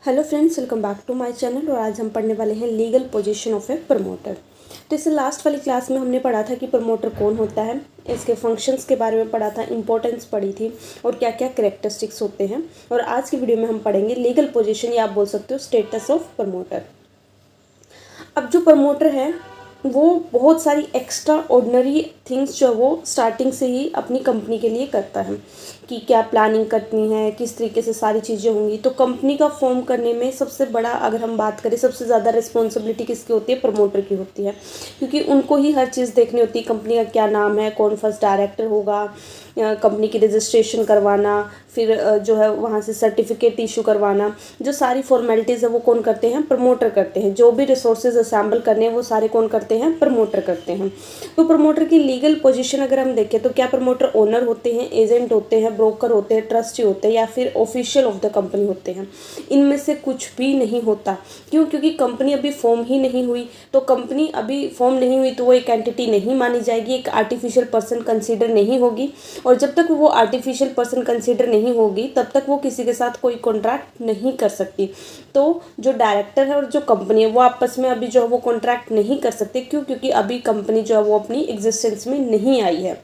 Hello friends, welcome back to my channel. और आज हम पढ़ने वाले हैं legal position of a promoter. तो इससे लास्ट वाली क्लास में हमने पढ़ा था कि प्रमोटर कौन होता है, इसके फंक्शंस के बारे में पढ़ा था, इंपॉर्टेंस पढ़ी थी और क्या क्या कैरेक्टरिस्टिक्स होते हैं। और आज की वीडियो में हम पढ़ेंगे लीगल पोजीशन या आप बोल सकते हो स्टेटस ऑफ प्रमोटर। अब जो प्रमोटर है वो बहुत सारी एक्स्ट्रा ऑर्डिनरी थिंग्स जो वो स्टार्टिंग से ही अपनी कंपनी के लिए करता है कि क्या प्लानिंग करनी है, किस तरीके से सारी चीज़ें होंगी। तो कंपनी का फॉर्म करने में सबसे बड़ा अगर हम बात करें, सबसे ज़्यादा रिस्पॉन्सिबिलिटी किसकी होती है? प्रमोटर की होती है, क्योंकि उनको ही हर चीज़ देखनी होती है। कंपनी का क्या नाम है, कौन फर्स्ट डायरेक्टर होगा, कंपनी की रजिस्ट्रेशन करवाना, फिर जो है वहाँ से सर्टिफिकेट इशू करवाना, जो सारी फॉर्मेलिटीज़ है वो कौन करते हैं? प्रमोटर करते हैं। जो भी रिसोर्सेज असेंबल करने हैं वो सारे कौन करते हैं? प्रमोटर करते हैं। तो प्रमोटर की लीगल पोजीशन अगर हम देखें तो क्या प्रमोटर ओनर होते हैं, एजेंट होते हैं, ब्रोकर होते हैं, ट्रस्टी होते हैं या फिर ऑफिशियल ऑफ द कंपनी होते हैं? इनमें से कुछ भी नहीं होता। क्यों? क्योंकि कंपनी अभी फॉर्म ही नहीं हुई। तो कंपनी अभी फॉर्म नहीं हुई तो वो एक एंटिटी नहीं मानी जाएगी, एक आर्टिफिशियल पर्सन कंसिडर नहीं होगी। और जब तक वो आर्टिफिशियल पर्सन कंसिडर नहीं होगी तब तक वो किसी के साथ कोई कॉन्ट्रैक्ट नहीं कर सकती। तो जो डायरेक्टर है और जो कंपनी है वो आपस में अभी जो है वो कॉन्ट्रैक्ट नहीं कर सकते। क्यों? क्योंकि अभी कंपनी जो है वो अपनी एग्जिस्टेंस में नहीं आई है।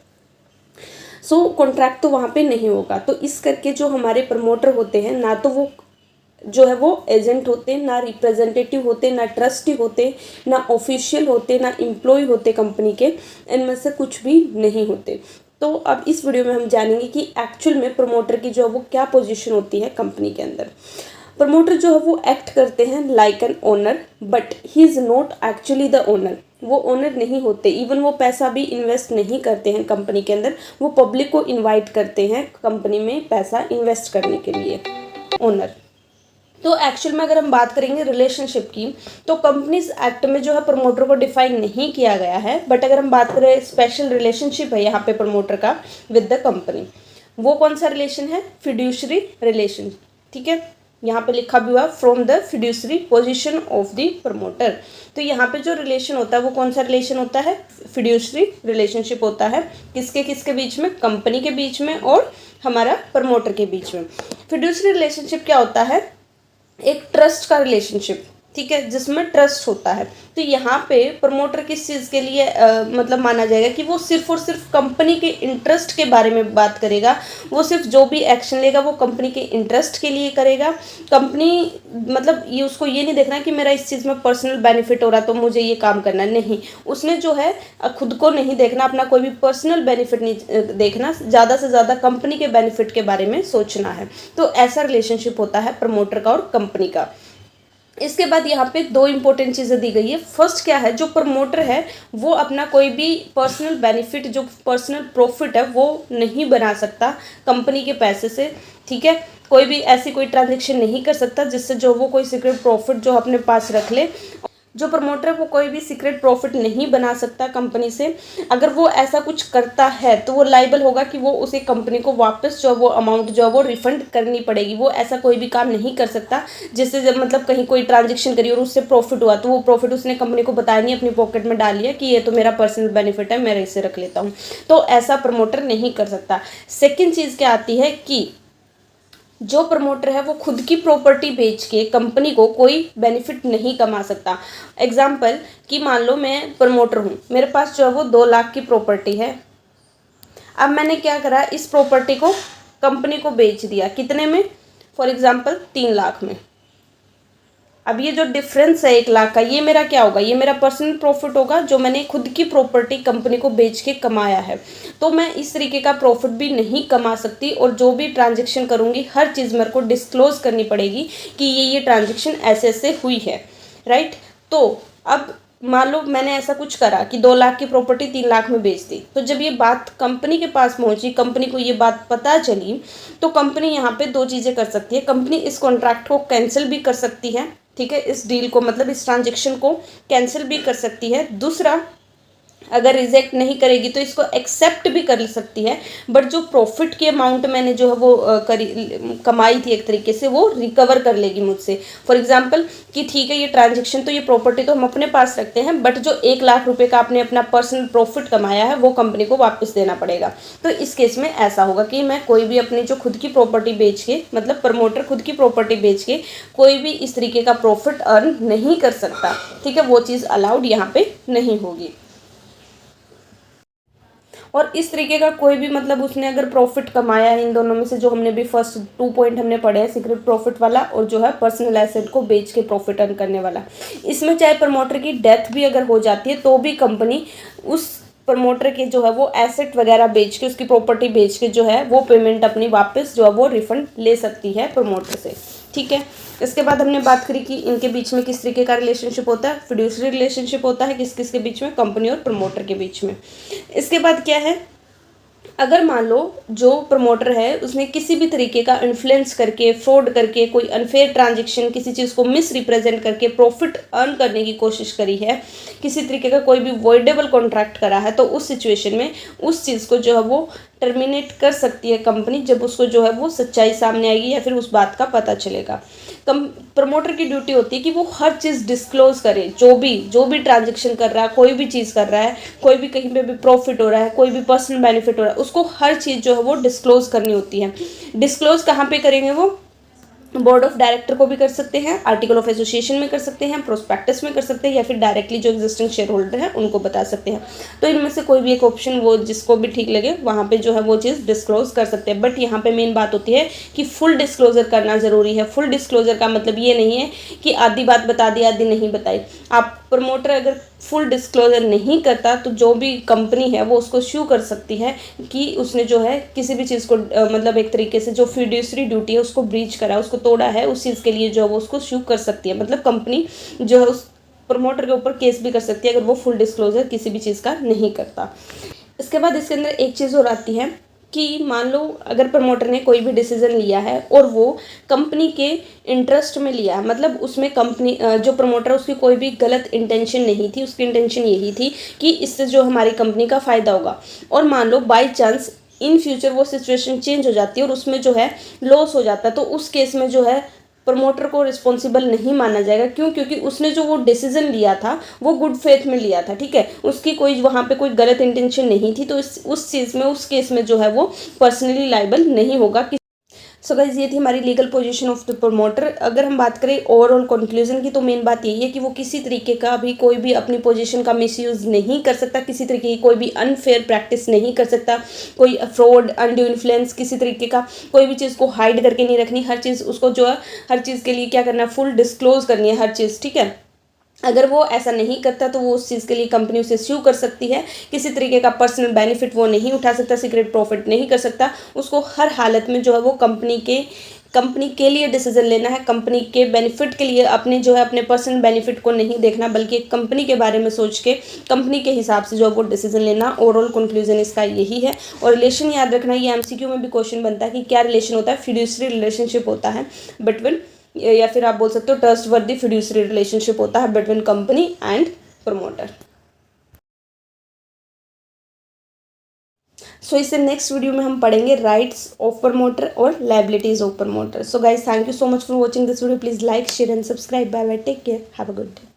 कॉन्ट्रैक्ट तो वहाँ पे नहीं होगा। तो इस करके जो हमारे प्रमोटर होते हैं, ना तो वो जो है वो एजेंट होते, ना रिप्रेजेंटेटिव होते, ना ट्रस्टी होते, ना ऑफिशियल होते, ना एम्प्लॉय होते कंपनी के, इनमें से कुछ भी नहीं होते। तो अब इस वीडियो में हम जानेंगे कि एक्चुअल में प्रमोटर की जो है वो क्या पोजीशन होती है कंपनी के अंदर। प्रमोटर जो है वो एक्ट करते हैं like an owner, but he is not actually the owner. वो ओनर नहीं होते। इवन वो पैसा भी इन्वेस्ट नहीं करते हैं कंपनी के अंदर। वो पब्लिक को इन्वाइट करते हैं कंपनी में पैसा इन्वेस्ट करने के लिए, ओनर। तो एक्चुअल में अगर हम बात करेंगे रिलेशनशिप की, तो कंपनीज एक्ट में जो है प्रमोटर को डिफाइन नहीं किया गया है। बट अगर हम बात करें, स्पेशल रिलेशनशिप है यहाँ पे प्रमोटर का विद द कंपनी। वो कौन सा रिलेशन है? Fiduciary relation. ठीक है, यहाँ पे लिखा भी हुआ from the fiduciary position of the promoter. तो यहाँ पे जो रिलेशन होता है वो कौन सा रिलेशन होता है? फिड्यूशरी रिलेशनशिप होता है। किसके किसके बीच में? कंपनी के बीच में और हमारा प्रमोटर के बीच में। फिड्यूशरी रिलेशनशिप क्या होता है? एक ट्रस्ट का रिलेशनशिप, ठीक है, जिसमें ट्रस्ट होता है। तो यहाँ पे प्रमोटर किस चीज़ के लिए मतलब माना जाएगा कि वो सिर्फ और सिर्फ कंपनी के इंटरेस्ट के बारे में बात करेगा। वो सिर्फ जो भी एक्शन लेगा वो कंपनी के इंटरेस्ट के लिए करेगा। कंपनी मतलब ये उसको ये नहीं देखना कि मेरा इस चीज़ में पर्सनल बेनिफिट हो रहा तो मुझे ये काम करना, नहीं। उसने जो है खुद को नहीं देखना, अपना कोई भी पर्सनल बेनिफिट नहीं देखना, ज़्यादा से ज़्यादा कंपनी के बेनिफिट के बारे में सोचना है। तो ऐसा रिलेशनशिप होता है प्रमोटर का और कंपनी का। इसके बाद यहाँ पे दो इंपॉर्टेंट चीज़ें दी गई है। फर्स्ट क्या है? जो प्रमोटर है वो अपना कोई भी पर्सनल बेनिफिट, जो पर्सनल प्रॉफिट है वो नहीं बना सकता कंपनी के पैसे से। ठीक है, कोई भी ऐसी कोई ट्रांजेक्शन नहीं कर सकता जिससे जो वो कोई सीक्रेट प्रॉफिट जो अपने पास रख ले। जो प्रमोटर है वो कोई भी सीक्रेट प्रॉफिट नहीं बना सकता कंपनी से। अगर वो ऐसा कुछ करता है तो वो लाइबल होगा कि वो उसे कंपनी को वापस जो वो अमाउंट जो है वो रिफंड करनी पड़ेगी। वो ऐसा कोई भी काम नहीं कर सकता जिससे जब मतलब कहीं कोई ट्रांजेक्शन करी और उससे प्रॉफिट हुआ तो वो प्रॉफिट उसने कंपनी को बताया नहीं, अपनी पॉकेट में डाल लिया कि ये तो मेरा पर्सनल बेनिफिट है, मैं इसे रख लेता हूँ। तो ऐसा प्रमोटर नहीं कर सकता। सेकेंड चीज़ क्या आती है कि जो प्रमोटर है वो खुद की प्रॉपर्टी बेच के कंपनी को कोई बेनिफिट नहीं कमा सकता। एग्जाम्पल कि मान लो मैं प्रमोटर हूँ, मेरे पास जो है वो 2 लाख की प्रॉपर्टी है। अब मैंने क्या करा, इस प्रॉपर्टी को कंपनी को बेच दिया। कितने में? फॉर एग्जाम्पल 3 लाख में। अब ये जो डिफरेंस है 1 लाख का, ये मेरा क्या होगा? ये मेरा पर्सनल प्रॉफिट होगा जो मैंने खुद की प्रॉपर्टी कंपनी को बेच के कमाया है। तो मैं इस तरीके का प्रॉफिट भी नहीं कमा सकती और जो भी ट्रांजैक्शन करूँगी हर चीज़ मेरे को डिस्क्लोज करनी पड़ेगी कि ये ट्रांजैक्शन ऐसे ऐसे हुई है, राइट। तो अब मान लो मैंने ऐसा कुछ करा कि 2 लाख की प्रॉपर्टी 3 लाख में बेच दी। तो जब ये बात कंपनी के पास पहुंची, कंपनी को ये बात पता चली, तो कंपनी यहाँ पे 2 चीज़ें कर सकती है। कंपनी इस कॉन्ट्रैक्ट को कैंसिल भी कर सकती है, ठीक है, इस डील को मतलब इस ट्रांजेक्शन को कैंसिल भी कर सकती है। दूसरा, अगर रिजेक्ट नहीं करेगी तो इसको एक्सेप्ट भी कर सकती है, बट जो प्रॉफिट की अमाउंट मैंने जो है वो कमाई थी एक तरीके से, वो रिकवर कर लेगी मुझसे। फॉर एग्जांपल कि ठीक है ये ट्रांजेक्शन तो ये प्रॉपर्टी तो हम अपने पास रखते हैं, बट जो 1 लाख रुपए का आपने अपना पर्सनल प्रॉफिट कमाया है वो कंपनी को वापस देना पड़ेगा। तो इस केस में ऐसा होगा कि मैं कोई भी अपनी जो खुद की प्रॉपर्टी बेच के, मतलब प्रमोटर खुद की प्रॉपर्टी बेच के कोई भी इस तरीके का प्रॉफिट अर्न नहीं कर सकता, ठीक है, वो चीज़ अलाउड यहाँ पे नहीं होगी। और इस तरीके का कोई भी, मतलब उसने अगर प्रॉफिट कमाया है इन दोनों में से, जो हमने भी फर्स्ट 2 पॉइंट हमने पढ़े हैं, सीक्रेट प्रॉफिट वाला और जो है पर्सनल एसेट को बेच के प्रॉफिट अर्न करने वाला, इसमें चाहे प्रमोटर की डेथ भी अगर हो जाती है तो भी कंपनी उस प्रमोटर के जो है वो एसेट वगैरह बेच के, उसकी प्रॉपर्टी बेच के जो है वो पेमेंट अपनी वापस जो है वो रिफंड ले सकती है प्रमोटर से, ठीक है। इसके बाद हमने बात करी कि इनके बीच में किस तरीके का रिलेशनशिप होता है, फिड्यूसरी रिलेशनशिप होता है किस किस के बीच में, कंपनी और प्रमोटर के बीच में। इसके बाद क्या है, अगर मान लो जो प्रमोटर है उसने किसी भी तरीके का इन्फ्लुएंस करके, फ्रॉड करके, कोई अनफेयर ट्रांजैक्शन, किसी चीज़ को मिस रिप्रेजेंट करके प्रॉफिट अर्न करने की कोशिश करी है, किसी तरीके का कोई भी वॉइडेबल कॉन्ट्रैक्ट करा है, तो उस सिचुएशन में उस चीज़ को जो है वो टर्मिनेट कर सकती है कंपनी, जब उसको जो है वो सच्चाई सामने आएगी या फिर उस बात का पता चलेगा। प्रमोटर की ड्यूटी होती है कि वो हर चीज़ डिस्क्लोज करे, जो भी ट्रांजेक्शन कर रहा है, कोई भी चीज़ कर रहा है, कोई भी कहीं पे भी प्रॉफिट हो रहा है, कोई भी पर्सनल बेनिफिट हो रहा है, उसको हर चीज़ जो है वो डिस्क्लोज करनी होती है। डिस्क्लोज कहाँ पे करेंगे वो, बोर्ड ऑफ डायरेक्टर को भी कर सकते हैं, आर्टिकल ऑफ एसोसिएशन में कर सकते हैं, प्रोस्पेक्टस में कर सकते हैं, या फिर डायरेक्टली जो एग्जिस्टिंग शेयर होल्डर है उनको बता सकते हैं। तो इनमें से कोई भी एक ऑप्शन वो जिसको भी ठीक लगे वहाँ पे जो है वो चीज़ डिस्क्लोज कर सकते हैं। बट यहाँ पे मेन बात होती है कि फुल डिस्क्लोजर करना ज़रूरी है। फुल डिस्क्लोजर का मतलब ये नहीं है कि आधी बात बता दी आधी नहीं बताई। आप प्रमोटर अगर फुल डिस्क्लोजर नहीं करता तो जो भी कंपनी है वो उसको श्यू कर सकती है कि उसने जो है किसी भी चीज़ को मतलब एक तरीके से जो फिड्यूसरी ड्यूटी है उसको ब्रीच करा, उसको तोड़ा है, उस चीज़ के लिए जो है वो उसको श्यू कर सकती है। मतलब कंपनी जो है उस प्रमोटर के ऊपर केस भी कर सकती है अगर वो फुल डिस्क्लोजर किसी भी चीज़ का नहीं करता। इसके बाद इसके अंदर एक चीज़ और आती है कि मान लो अगर प्रमोटर ने कोई भी डिसीजन लिया है और वो कंपनी के इंटरेस्ट में लिया है, मतलब उसमें कंपनी जो प्रमोटर है उसकी कोई भी गलत इंटेंशन नहीं थी, उसकी इंटेंशन यही थी कि इससे जो हमारी कंपनी का फ़ायदा होगा, और मान लो बाई चांस इन फ्यूचर वो सिचुएशन चेंज हो जाती है और उसमें जो है लॉस हो जाता है, तो उस केस में जो है प्रमोटर को रिस्पॉन्सिबल नहीं माना जाएगा। क्यों? क्योंकि उसने जो वो डिसीजन लिया था वो गुड फेथ में लिया था, ठीक है, उसकी कोई वहाँ पे कोई गलत इंटेंशन नहीं थी, तो उस चीज़ में, उस केस में जो है वो पर्सनली लाइबल नहीं होगा। सो गाइस ये थी हमारी legal position of the promoter. अगर हम बात करें ओवरऑल कंक्लूजन की तो मेन बात यही है कि वो किसी तरीके का भी कोई भी अपनी पोजीशन का मिसयूज़ नहीं कर सकता, किसी तरीके की कोई भी अनफेयर प्रैक्टिस नहीं कर सकता, कोई फ्रॉड, अनड्यू इन्फ्लुएंस, किसी तरीके का कोई भी चीज़ को हाइड करके नहीं रखनी। हर चीज़ उसको जो है हर चीज़ के लिए क्या करना है, फुल डिस्क्लोज करनी है हर चीज़, ठीक है। अगर वो ऐसा नहीं करता तो वो उस चीज़ के लिए कंपनी उसे स्यू कर सकती है। किसी तरीके का पर्सनल बेनिफिट वो नहीं उठा सकता, सीक्रेट प्रॉफिट नहीं कर सकता। उसको हर हालत में जो है वो कंपनी के लिए डिसीजन लेना है, कंपनी के बेनिफिट के लिए, अपने जो है अपने पर्सनल बेनिफिट को नहीं देखना, बल्कि कंपनी के बारे में सोच के कंपनी के हिसाब से जो है वो डिसीजन लेना। ओवरऑल कंक्लूजन इसका यही है। और रिलेशन याद रखना, ये एमसीक्यू में भी क्वेश्चन बनता है कि क्या रिलेशन होता है, फिड्यूसरी रिलेशनशिप होता है बिटवीन, या फिर आप बोल सकते हो ट्रस्ट वर्दी फिड्यूसरी रिलेशनशिप होता है between company and promoter. So इससे नेक्स्ट वीडियो में हम पढ़ेंगे राइट्स ऑफ प्रमोटर और liabilities of promoter. So guys thank you so much for watching this video. Please like, share and subscribe. Bye bye, take care, have a good day.